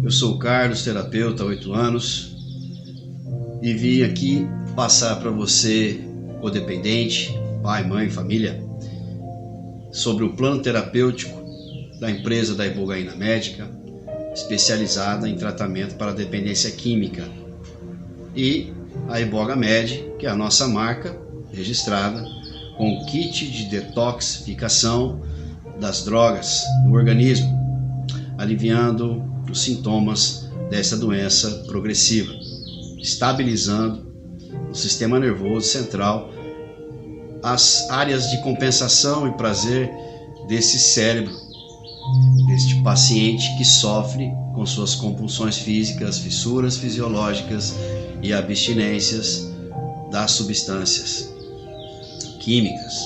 Eu sou o Carlos, terapeuta há 8 anos, e vim aqui passar para você, codependente, pai, mãe, família, sobre o plano terapêutico da empresa da Ibogaína Médica, especializada em tratamento para dependência química, e a Ibogamed, que é a nossa marca registrada com kit de detoxificação das drogas no organismo, aliviando os sintomas dessa doença progressiva, estabilizando o sistema nervoso central, as áreas de compensação e prazer desse cérebro, deste paciente que sofre com suas compulsões físicas, fissuras fisiológicas e abstinências das substâncias químicas.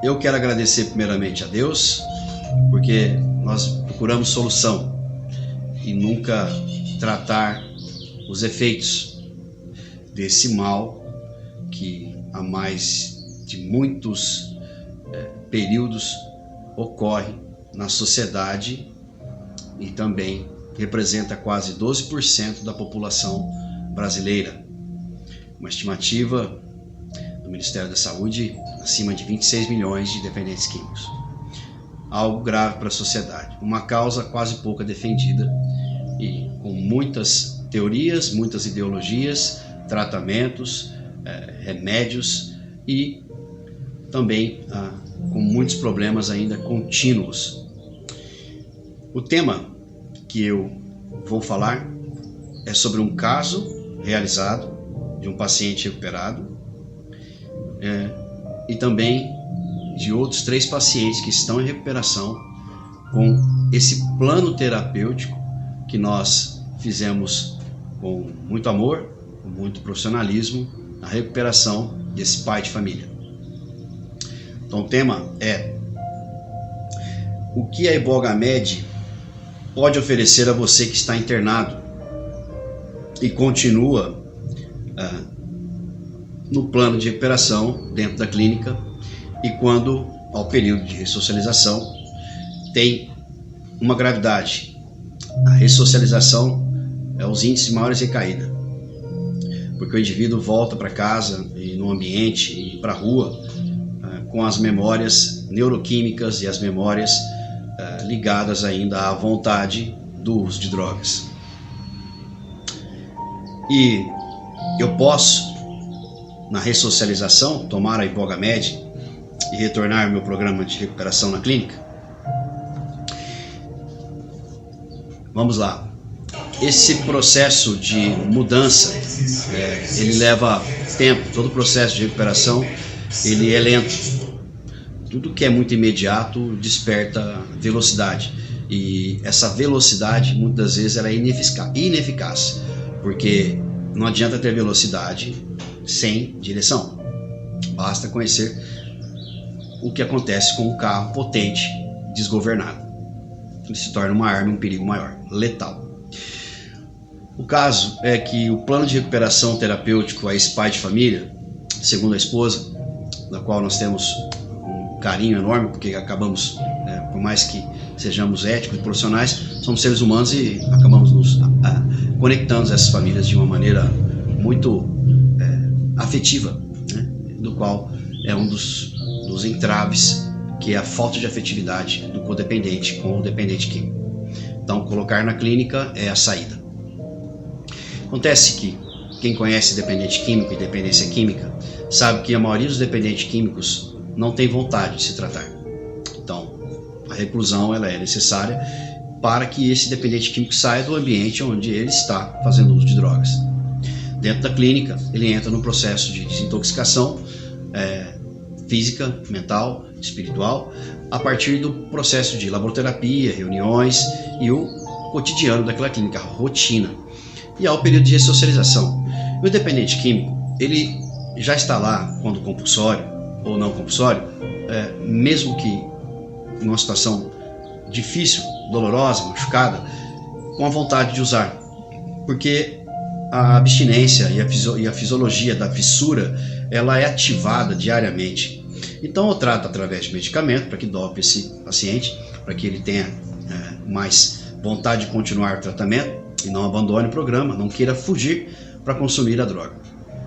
Eu quero agradecer primeiramente a Deus, porque nós procuramos solução e nunca tratar os efeitos desse mal que há mais de muitos períodos ocorre na sociedade e também representa quase 12% da população brasileira. Uma estimativa do Ministério da Saúde, acima de 26 milhões de dependentes químicos. Algo grave para a sociedade, uma causa quase pouco defendida e com muitas teorias, muitas ideologias, tratamentos, remédios e também com muitos problemas ainda contínuos. O tema que eu vou falar é sobre um caso realizado de um paciente recuperado e também de outros 3 pacientes que estão em recuperação com esse plano terapêutico que nós fizemos com muito amor, com muito profissionalismo, a recuperação desse pai de família. Então o tema é: o que a Ibogamed pode oferecer a você que está internado e continua no plano de recuperação dentro da clínica, e quando ao período de ressocialização tem uma gravidade. A ressocialização é os índices maiores de recaída, porque o indivíduo volta para casa e no ambiente e para a rua com as memórias neuroquímicas e as memórias ligadas ainda à vontade do uso de drogas. E eu posso, na ressocialização, tomar a Ibogamed e retornar ao meu programa de recuperação na clínica? Vamos lá. Esse processo de mudança, ele leva tempo. Todo processo de recuperação, ele é lento. Tudo que é muito imediato desperta velocidade. E essa velocidade, muitas vezes, ela é ineficaz. Porque não adianta ter velocidade sem direção. Basta conhecer o que acontece com um carro potente, desgovernado. Ele se torna uma arma, um perigo maior, letal. O caso é que o plano de recuperação terapêutico a esse pai de família, segundo a esposa, da qual nós temos um carinho enorme, porque acabamos, por mais que sejamos éticos e profissionais, somos seres humanos e acabamos nos conectando a essas famílias de uma maneira muito afetiva, do qual é um dos entraves, que é a falta de afetividade do codependente com o dependente químico. Então, colocar na clínica é a saída. Acontece que quem conhece dependente químico e dependência química sabe que a maioria dos dependentes químicos não tem vontade de se tratar. Então, a reclusão ela é necessária para que esse dependente químico saia do ambiente onde ele está fazendo uso de drogas. Dentro da clínica, ele entra no processo de desintoxicação física, mental, espiritual, a partir do processo de laboraterapia, reuniões e o cotidiano daquela clínica, a rotina. E ao período de ressocialização. O dependente químico, ele já está lá quando compulsório ou não compulsório, mesmo que em uma situação difícil, dolorosa, machucada, com a vontade de usar. Porque a abstinência e a fisiologia da fissura, ela é ativada diariamente. Então eu trato através de medicamento para que dope esse paciente, para que ele tenha mais vontade de continuar o tratamento e não abandone o programa, não queira fugir para consumir a droga.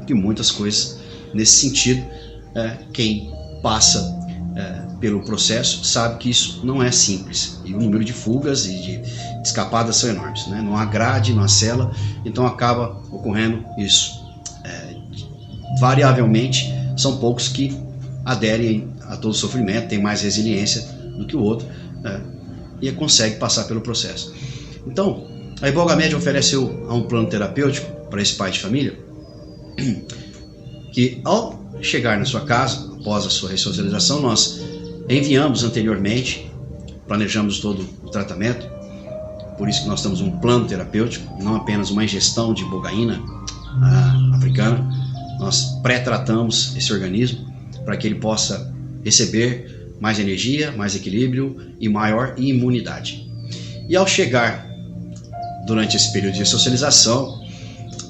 E muitas coisas nesse sentido, quem passa pelo processo sabe que isso não é simples, e o número de fugas e de escapadas são enormes, né? Não há grade, não há cela, então acaba ocorrendo isso. Variavelmente são poucos que aderem a todo o sofrimento, têm mais resiliência do que o outro, e consegue passar pelo processo. Então, a Ibogamed ofereceu um plano terapêutico para esse pai de família, que ao chegar na sua casa, após a sua ressocialização, nós enviamos anteriormente, planejamos todo o tratamento, por isso que nós temos um plano terapêutico, não apenas uma ingestão de ibogaína africana. Nós pré-tratamos esse organismo para que ele possa receber mais energia, mais equilíbrio e maior imunidade. E ao chegar durante esse período de ressocialização,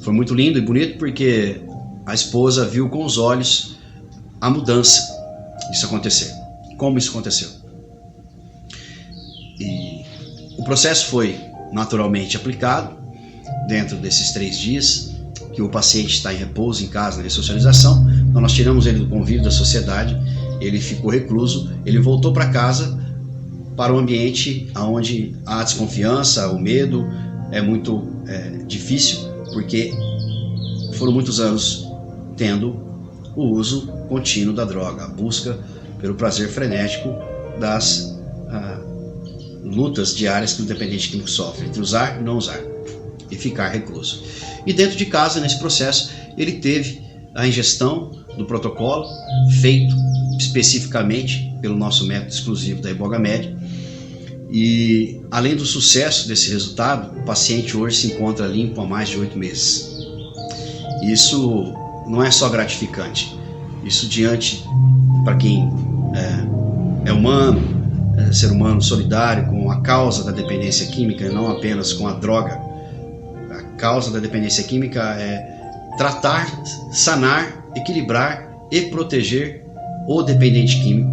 foi muito lindo e bonito, porque a esposa viu com os olhos a mudança disso acontecer. Como isso aconteceu? E o processo foi naturalmente aplicado dentro desses 3 dias que o paciente está em repouso em casa, na ressocialização. Então nós tiramos ele do convívio da sociedade, ele ficou recluso, ele voltou para casa, para um ambiente onde há desconfiança, o medo é muito difícil, porque foram muitos anos tendo o uso contínuo da droga, a busca pelo prazer frenético das lutas diárias que o dependente químico sofre, entre usar e não usar, e ficar recluso. E dentro de casa, nesse processo, ele teve a ingestão do protocolo, feito especificamente pelo nosso método exclusivo da Ibogamed. E além do sucesso desse resultado, o paciente hoje se encontra limpo há mais de 8 meses. Isso não é só gratificante, isso diante, para quem é humano, ser humano solidário com a causa da dependência química e não apenas com a droga. A causa da dependência química é tratar, sanar, equilibrar e proteger o dependente químico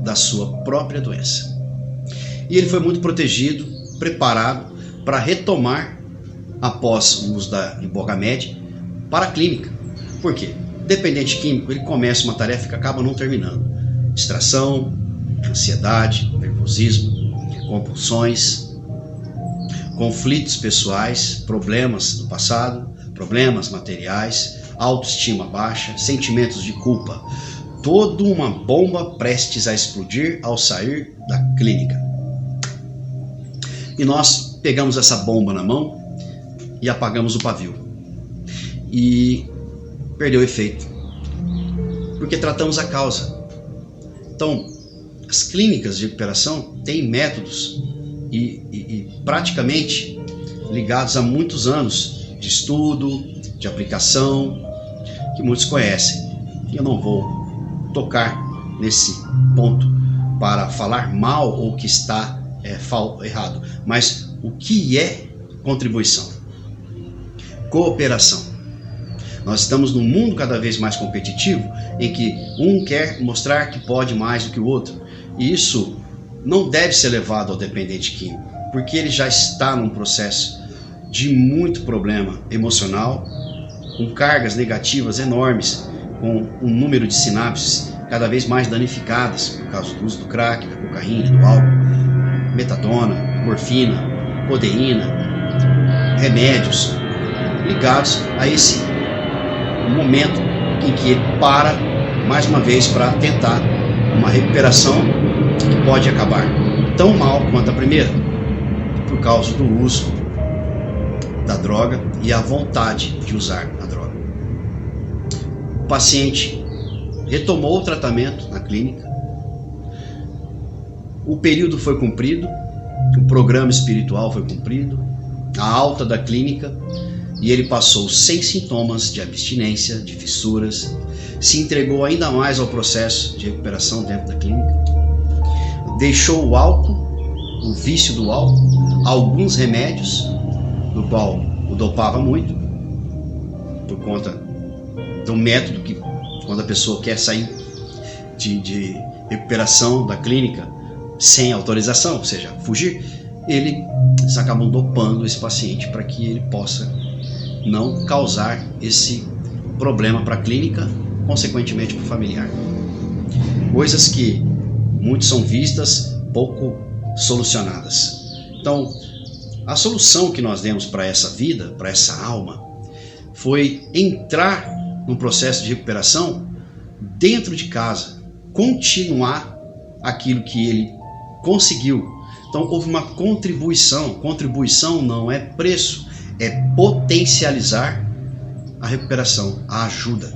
da sua própria doença. E ele foi muito protegido, preparado para retomar, após o uso da Ibogamed, para a clínica. Por quê? Dependente químico, ele começa uma tarefa que acaba não terminando. Distração, ansiedade, nervosismo, compulsões, conflitos pessoais, problemas do passado, problemas materiais, autoestima baixa, sentimentos de culpa. Toda uma bomba prestes a explodir ao sair da clínica. E nós pegamos essa bomba na mão e apagamos o pavio. E perdeu o efeito, porque tratamos a causa. Então, as clínicas de recuperação têm métodos e praticamente ligados a muitos anos de estudo, de aplicação, que muitos conhecem. Eu não vou tocar nesse ponto para falar mal ou que está errado, mas o que é contribuição? Cooperação. Nós estamos num mundo cada vez mais competitivo, em que um quer mostrar que pode mais do que o outro, e isso não deve ser levado ao dependente químico, porque ele já está num processo de muito problema emocional, com cargas negativas enormes, com um número de sinapses cada vez mais danificadas por causa do uso do crack, da cocaína, do álcool, metadona, morfina, codeína, remédios ligados a esse momento em que ele para mais uma vez para tentar uma recuperação que pode acabar tão mal quanto a primeira, por causa do uso da droga e a vontade de usar a droga. O paciente retomou o tratamento na clínica, o período foi cumprido, o programa espiritual foi cumprido, a alta da clínica, e ele passou sem sintomas de abstinência, de fissuras, se entregou ainda mais ao processo de recuperação dentro da clínica, deixou o álcool, o vício do álcool, alguns remédios, do qual o dopava muito, por conta do método que, quando a pessoa quer sair de recuperação da clínica sem autorização, ou seja, fugir, eles acabam dopando esse paciente para que ele possa não causar esse problema para a clínica, consequentemente para o familiar. Coisas que muitos são vistas, pouco solucionadas. Então, a solução que nós demos para essa vida, para essa alma, foi entrar num processo de recuperação dentro de casa, continuar aquilo que ele conseguiu. Então houve uma contribuição. Contribuição não é preço, é potencializar a recuperação, a ajuda.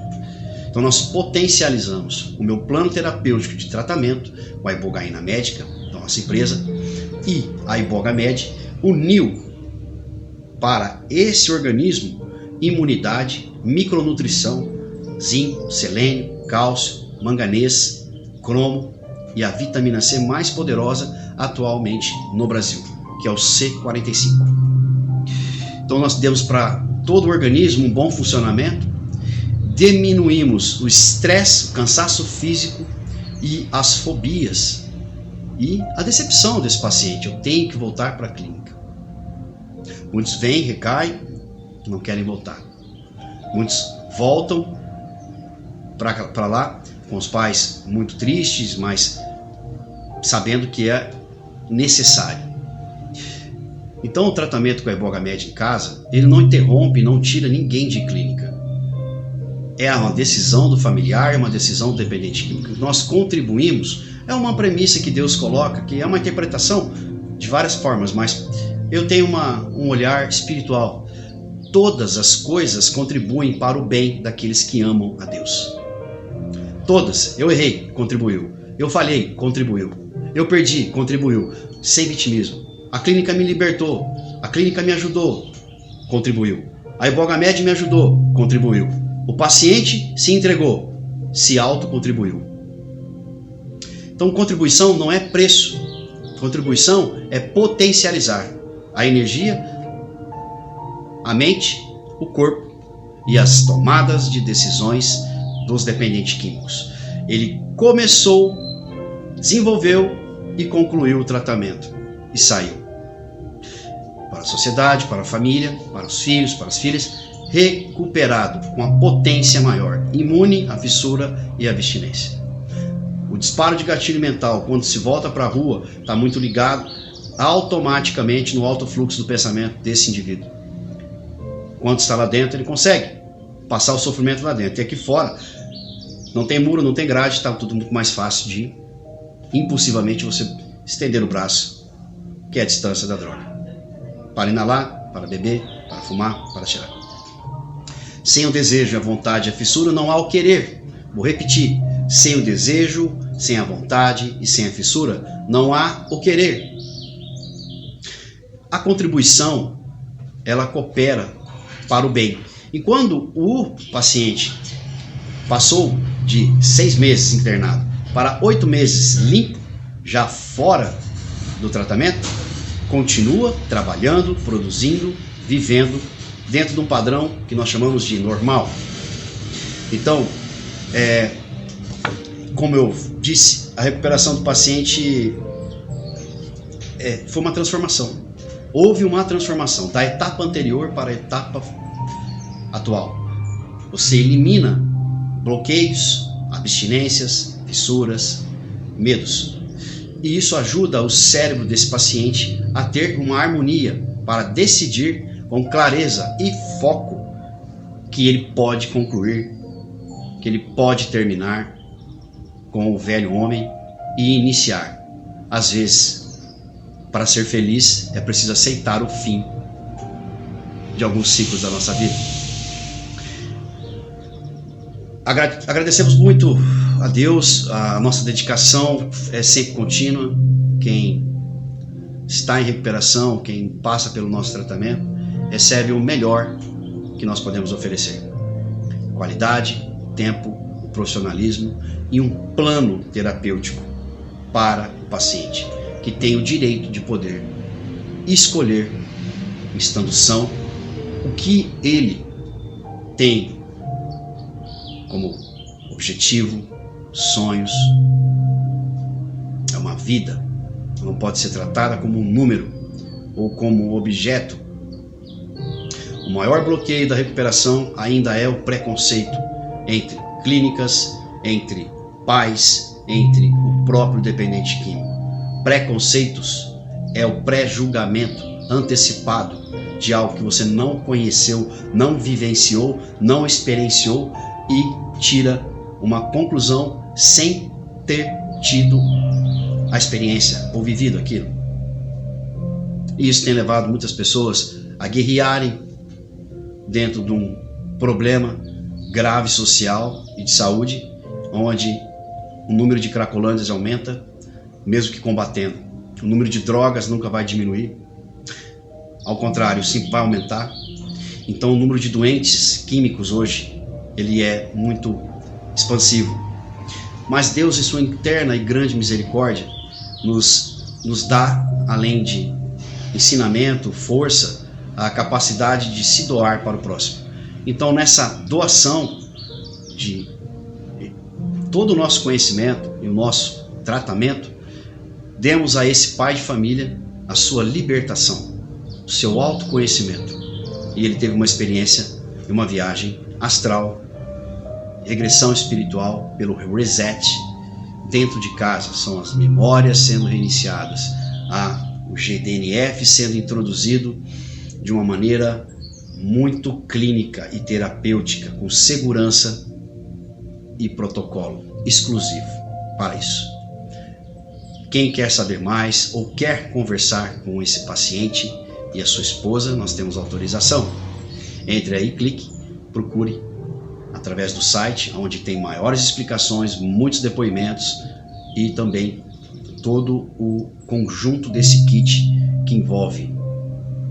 Então nós potencializamos o meu plano terapêutico de tratamento com a Ibogaína Médica, nossa empresa, e a Ibogamed uniu para esse organismo imunidade, micronutrição, zinco, selênio, cálcio, manganês, cromo e a vitamina C mais poderosa atualmente no Brasil, que é o C45. Então nós demos para todo o organismo um bom funcionamento, diminuímos o estresse, o cansaço físico e as fobias e a decepção desse paciente. Eu tenho que voltar para a clínica. Muitos vêm, recaem, não querem voltar. Muitos voltam para lá com os pais muito tristes, mas sabendo que é necessário. Então o tratamento com a Ibogamed em casa, ele não interrompe, não tira ninguém de clínica. É uma decisão do familiar, é uma decisão do dependente químico. Nós contribuímos, é uma premissa que Deus coloca, que é uma interpretação de várias formas, mas eu tenho um olhar espiritual. Todas as coisas contribuem para o bem daqueles que amam a Deus. Todas. Eu errei, contribuiu. Eu falhei, contribuiu. Eu perdi, contribuiu. Sem vitimismo. A clínica me libertou. A clínica me ajudou, contribuiu. A Ibogamed me ajudou, contribuiu. O paciente se entregou, se autocontribuiu. Então, contribuição não é preço. Contribuição é potencializar a energia, a mente, o corpo e as tomadas de decisões dos dependentes químicos. Ele começou, desenvolveu e concluiu o tratamento e saiu para a sociedade, para a família, para os filhos, para as filhas, recuperado com a potência maior, imune à fissura e à abstinência. O disparo de gatilho mental, quando se volta para a rua, está muito ligado automaticamente no alto fluxo do pensamento desse indivíduo. Quando está lá dentro, ele consegue passar o sofrimento lá dentro. E aqui fora, não tem muro, não tem grade, está tudo muito mais fácil de impulsivamente você estender o braço, que é a distância da droga. Para inalar, para beber, para fumar, para tirar. Sem o desejo, a vontade e a fissura, não há o querer. Vou repetir. Sem o desejo, sem a vontade e sem a fissura, não há o querer. A contribuição, ela coopera para o bem. E quando o paciente passou de 6 meses internado para 8 meses limpo, já fora do tratamento, continua trabalhando, produzindo, vivendo dentro de um padrão que nós chamamos de normal. Então, como eu disse, a recuperação do paciente foi uma transformação. Houve uma transformação da etapa anterior para a etapa atual. Você elimina bloqueios, abstinências, fissuras, medos. E isso ajuda o cérebro desse paciente a ter uma harmonia para decidir com clareza e foco que ele pode concluir, que ele pode terminar com o velho homem e iniciar. Às vezes, para ser feliz, é preciso aceitar o fim de alguns ciclos da nossa vida. Agradecemos muito a Deus, a nossa dedicação é sempre contínua. Quem está em recuperação, quem passa pelo nosso tratamento, recebe o melhor que nós podemos oferecer. Qualidade, tempo, profissionalismo e um plano terapêutico para o paciente, que tem o direito de poder escolher, estando são, o que ele tem como objetivo, sonhos. É uma vida, não pode ser tratada como um número. ou como objeto. O maior bloqueio da recuperação ainda é o preconceito entre clínicas, entre pais, entre o próprio dependente químico. Preconceitos é o pré-julgamento antecipado de algo que você não conheceu, não vivenciou, não experienciou e tira uma conclusão sem ter tido a experiência ou vivido aquilo. E isso tem levado muitas pessoas a guerrearem dentro de um problema grave social e de saúde, onde o número de cracolândias aumenta, mesmo que combatendo. O número de drogas nunca vai diminuir, ao contrário, sempre vai aumentar. Então o número de doentes químicos hoje, ele é muito expansivo. Mas Deus, em sua interna e grande misericórdia, nos dá, além de ensinamento, força, a capacidade de se doar para o próximo. Então, nessa doação de todo o nosso conhecimento e o nosso tratamento, demos a esse pai de família a sua libertação, o seu autoconhecimento. E ele teve uma experiência e uma viagem astral, regressão espiritual pelo reset dentro de casa. São as memórias sendo reiniciadas, o GDNF sendo introduzido de uma maneira muito clínica e terapêutica, com segurança e protocolo exclusivo para isso. Quem quer saber mais ou quer conversar com esse paciente e a sua esposa, nós temos autorização. Entre aí, clique, procure através do site, onde tem maiores explicações, muitos depoimentos e também todo o conjunto desse kit que envolve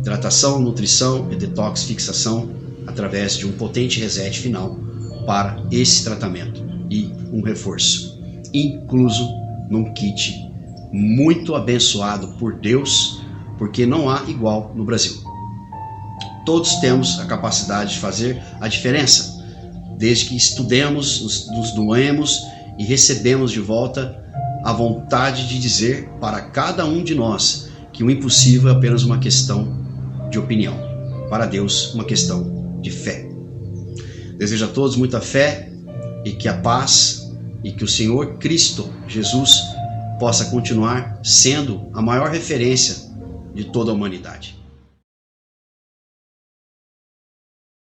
tratação, nutrição e detox, fixação, através de um potente reset final para esse tratamento e um reforço, incluso num kit muito abençoado por Deus, porque não há igual no Brasil. Todos temos a capacidade de fazer a diferença, desde que estudemos, nos doemos e recebemos de volta a vontade de dizer para cada um de nós que o impossível é apenas uma questão de opinião, para Deus uma questão de fé. Desejo a todos muita fé e que a paz e que o Senhor Cristo Jesus possa continuar sendo a maior referência de toda a humanidade.